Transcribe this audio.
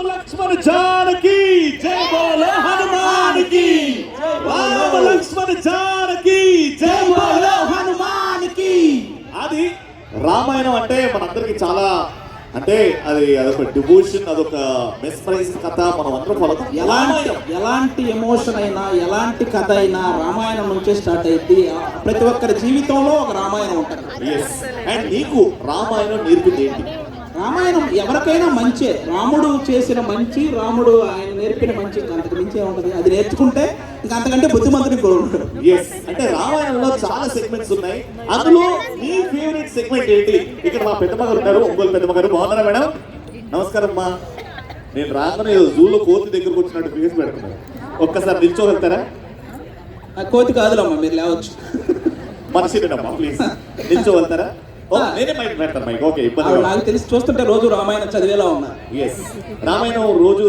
लक्ष्मण जानकी जय बोलो हनुमान की राम लक्ष्मण जानकी जय बोलो हनुमान की అది రామాయణం అంటే మనందరికి చాలా అంటే అదొక డివోషన్, అదొక మెస్మరైజ్ కథ. మనం అందరం ఫాలో ఎలాంటి ఎమోషన్ అయినా ఎలాంటి కథ అయినా రామాయణం నుంచే స్టార్ట్ అయింది. ప్రతి ఒక్కరి జీవితంలో ఒక రామాయణం ఉంటుంది. అండ్ నీకు రామాయణం నేర్పింది ఏంటి? రామాయణం ఎవరికైనా మంచి, రాముడు చేసిన మంచి, రాముడు ఆయన నేర్పిన మంచి అంతకు మించి ఉంటుంది. అది నేర్చుకుంటే ఇంకా అంతకంటే బుద్ధిమంతుని కూడా ఉంటాడు. అంటే రామాయణంలో చాలా సెగ్మెంట్స్ ఉన్నాయి, అందులో నీ ఫేవరెట్ సెగ్మెంట్ ఏంటి? ఇక్కడ మా పెద్దమ్మగారు ఉన్నారు, ఒంగోలు పెద్దమ్మగారు. బాగున్నారా మేడం? నమస్కారం అమ్మా. నేను రాగానే జూలో కోతి దగ్గరకు వచ్చినట్టు ఫేస్ పెడుతున్నాను. ఒక్కసారి నిల్చోగలుగుతారా? కోతి కాదులమ్మా, మీరు లేవచ్చు. మనిషినమ్మా ప్లీజ్ నిల్చోగలుగుతారా? నేనే మైక్ పెడతాను మైక్. ఓకే, ఇబ్బంది నాకు తెలిసి చూస్తుంటే రోజు రామాయణం చదివేలా ఉన్నా. రామాయణం రోజు